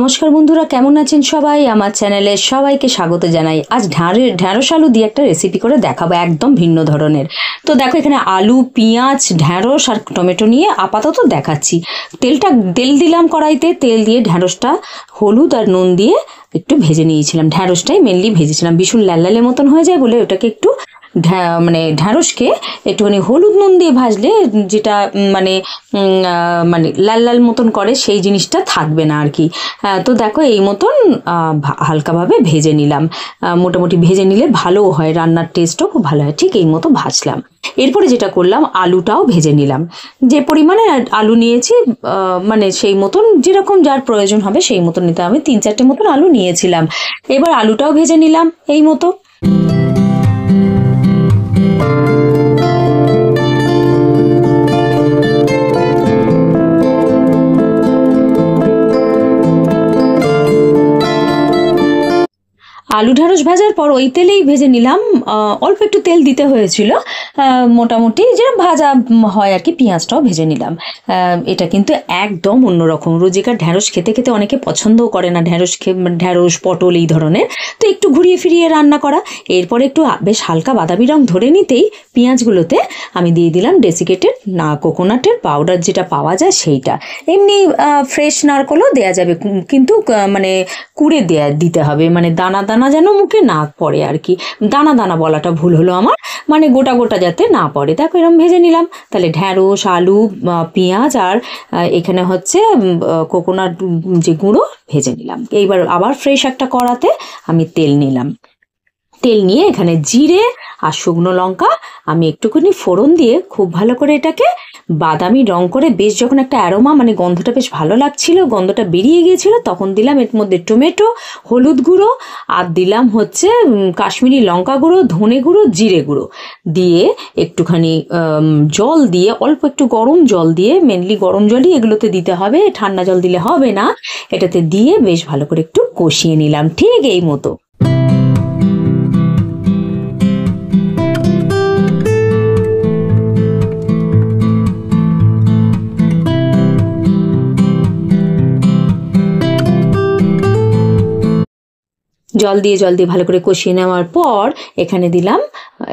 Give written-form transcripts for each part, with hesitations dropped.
নমস্কার বন্ধুরা, কেমন আছেন সবাই? আমার চ্যানেলে সবাইকে স্বাগত জানাই। আজ ঢ্যাঁড়স আলু দিয়ে একটা রেসিপি করে দেখাবো, একদম ভিন্ন ধরনের। তো দেখো, এখানে আলু, পেঁয়াজ, ঢ্যাঁড়স আর টমেটো নিয়ে আপাতত দেখাচ্ছি। তেল দিলাম কড়াইতে, তেল দিয়ে ঢ্যাঁড়সটা হলুদ আর নুন দিয়ে একটু ভেজে নিয়েছিলাম। ঢ্যাঁড়সটাই মেনলি ভেজেছিলাম, ভীষণ লাল মতন হয়ে যায় বলে ওটাকে একটু ঢ্যাঁড়সকে একটুখানি হলুদ নুন দিয়ে ভাজলে যেটা লাল লাল মতন করে, সেই জিনিসটা থাকবে না আর কি। তো দেখো, এই মতন হালকাভাবে ভেজে নিলাম। মোটামুটি ভেজে নিলে ভালো হয়, রান্নার টেস্টও খুব ভালো হয়। ঠিক এই মতো ভাজলাম। এরপরে যেটা করলাম, আলুটাও ভেজে নিলাম। যে পরিমাণে আলু নিয়েছি, সেই মতন যেরকম যার প্রয়োজন হবে সেই মতন নিতে হবে। 3-4টে মতন আলু নিয়েছিলাম। এবার আলুটাও ভেজে নিলাম এই মতো। আলু ঢ্যাঁড়স ভাজার পর ওই তেলেই ভেজে নিলাম। অল্প একটু তেল দিতে হয়েছিল, মোটামুটি যেরকম ভাজা হয় আর কি। পেঁয়াজটাও ভেজে নিলাম। এটা কিন্তু একদম অন্যরকম। রোজিকার ঢ্যাঁড়স খেতে খেতে অনেকে পছন্দও করে না, ঢ্যাঁড়স পটল এই ধরনের। তো একটু ঘুরিয়ে ফিরিয়ে রান্না করা। এরপরে একটু বেশ হালকা বাদামি রং ধরে নিতেই পেঁয়াজগুলোতে আমি দিয়ে দিলাম ডেসিকেটেড কোকোনাটের পাউডার, যেটা পাওয়া যায় সেইটা। এমনি ফ্রেশ নারকেলও দেওয়া যাবে, কিন্তু কুড়ে দিতে হবে, দানা দানা যেন মুখে না পড়ে আর কি। দানা দানা বলাটা ভুল হলো আমার, গোটা গোটা যাতে না পড়ে। দেখো, এরকম ভেজে নিলাম। তাহলে ঢ্যাঁড়স, আলু, পেঁয়াজ আর এখানে হচ্ছে কোকোনাট যে গুঁড়ো ভেজে নিলাম। এইবার আবার ফ্রেশ একটা কড়াতে আমি তেল নিলাম। তেল নিয়ে এখানে জিরে আর শুকনো লঙ্কা আমি একটুখানি ফোড়ন দিয়ে খুব ভালো করে এটাকে বাদামি রং করে, বেশ যখন একটা অ্যারোমা, গন্ধটা বেশ ভালো লাগছিল, গন্ধটা বেরিয়ে গিয়েছিল, তখন দিলাম এর মধ্যে টমেটো, হলুদ গুঁড়ো আর দিলাম হচ্ছে কাশ্মীরি লঙ্কা গুঁড়ো, ধনে গুঁড়ো, জিরে গুঁড়ো দিয়ে একটুখানি জল দিয়ে, অল্প একটু গরম জল দিয়ে, মেনলি গরম জলই এগুলোতে দিতে হবে, ঠান্ডা জল দিলে হবে না। এটাতে দিয়ে বেশ ভালো করে একটু কষিয়ে নিলাম, ঠিক এই মতো। জল দিয়ে ভালো করে কষিয়ে নেওয়ার পর এখানে দিলাম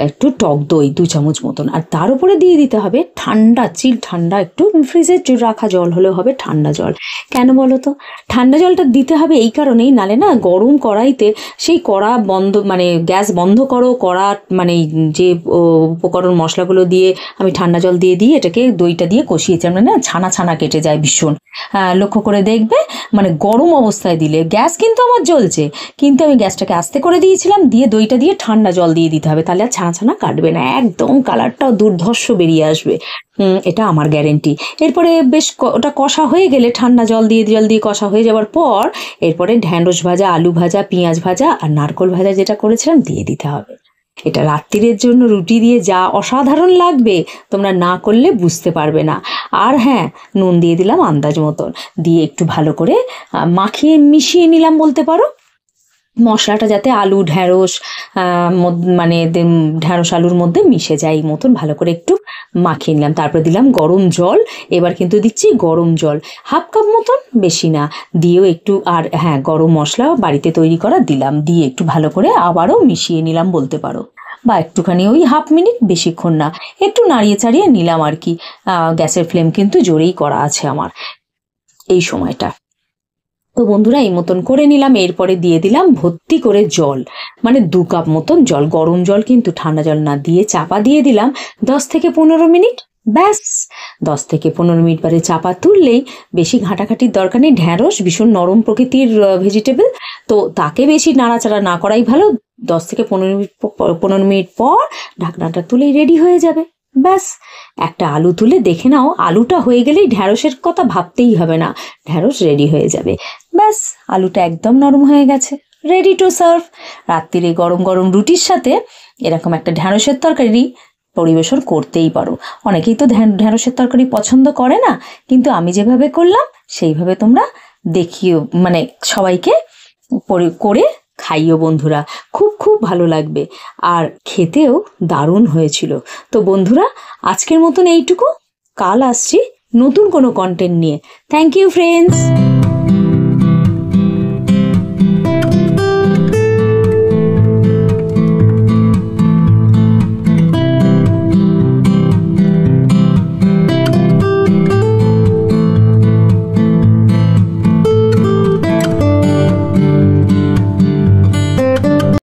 একটু টক দই 2 চামচ মতন। আর তার উপরে দিয়ে দিতে হবে ঠান্ডা, চিল ঠান্ডা, একটু ফ্রিজে রাখা জল হলেও হবে, ঠান্ডা জল। কেন বলো তো? ঠান্ডা জলটা দিতে হবে এই কারণেই, নালে না গরম কড়াইতে সেই কড়া বন্ধ, গ্যাস বন্ধ করো, কড়া যে উপকরণ মশলাগুলো দিয়ে আমি ঠান্ডা জল দিয়ে এটাকে দইটা দিয়ে কষিয়েছি, ছানা ছানা কেটে যায় ভীষণ। লক্ষ্য করে দেখবে, গরম অবস্থায় দিলে, গ্যাস কিন্তু আমার জ্বলছে, কিন্তু আমি গ্যাসটাকে আস্তে করে দিয়েছিলাম, দিয়ে দইটা দিয়ে ঠান্ডা জল দিয়ে দিতে হবে, তাহলে আর ছানা ছানা কাটবে না, একদম কালারটাও দুর্ধর্ষ বেরিয়ে আসবে। এটা আমার গ্যারেন্টি। এরপরে বেশ ওটা কষা হয়ে গেলে, ঠান্ডা জল দিয়ে কষা হয়ে যাওয়ার পর এরপরে ঢ্যাঁড়স ভাজা, আলু ভাজা, পেঁয়াজ ভাজা আর নারকেল ভাজা যেটা করেছিলাম দিয়ে দিতে হবে। এটা রাত্রিরের জন্য রুটি দিয়ে যা অসাধারণ লাগবে, তোমরা না করলে বুঝতে পারবে না। আর হ্যাঁ, নুন দিয়ে দিলাম আন্দাজ মতন, দিয়ে একটু ভালো করে মিশিয়ে নিলাম বলতে পারো। মশলাটা যাতে আলু ঢ্যাঁড়স ঢ্যাঁড়স আলুর মধ্যে মিশে যায়, এই মতন ভালো করে একটু মাখিয়ে নিলাম। তারপরে দিলাম গরম জল। এবার কিন্তু দিচ্ছি গরম জল, 1/2 কাপ মতন, বেশি না। দিয়েও একটু, আর হ্যাঁ, গরম মশলা বাড়িতে তৈরি করা দিলাম, দিয়ে একটু ভালো করে আবারও মিশিয়ে নিলাম বলতে পারো, বা একটুখানি ওই 1/2 মিনিট, বেশিক্ষণ না, একটু নাড়িয়ে চাড়িয়ে নিলাম আর কি। গ্যাসের ফ্লেম কিন্তু জোরেই করা আছে আমার এই সময়টা। তো বন্ধুরা, এই মতন করে নিলাম। এরপরে দিয়ে দিলাম ভর্তি করে জল, 2 কাপ মতন জল, গরম জল কিন্তু, ঠান্ডা জল না। দিয়ে চাপা দিয়ে দিলাম 10 থেকে 15 মিনিট। ব্যাস, 10 থেকে 15 মিনিট পরে চাপা তুললেই, বেশি ঘাঁটাঘাঁটির দরকার নেই। ঢ্যাঁড়স ভীষণ নরম প্রকৃতির ভেজিটেবল, তো তাকে বেশি নাড়াচাড়া না করাই ভালো। 10 থেকে 15 মিনিট পর ঢাকনাটা তুলেই রেডি হয়ে যাবে। ব্যাস, একটা আলু তুলে দেখে নাও, আলুটা হয়ে গেলেই ঢ্যাঁড়সের কথা ভাবতেই হবে না, ঢ্যাঁড়স রেডি হয়ে যাবে। ব্যাস, আলুটা একদম নরম হয়ে গেছে, রেডি টু সার্ভ। রাত্রিরে গরম গরম রুটির সাথে এরকম একটা ঢ্যাঁড়সের তরকারি পরিবেশন করতেই পারো। অনেকেই তো ঢ্যাঁড়সের তরকারি পছন্দ করে না, কিন্তু আমি যেভাবে করলাম সেইভাবে তোমরা দেখিও, সবাইকে করে খাইও বন্ধুরা, খুব খুব ভালো লাগবে, আর খেতেও দারুণ হয়েছিল। তো বন্ধুরা, আজকের মতন এইটুকু। কাল আসছি নতুন কোনো কন্টেন্ট নিয়ে। Thank you friends.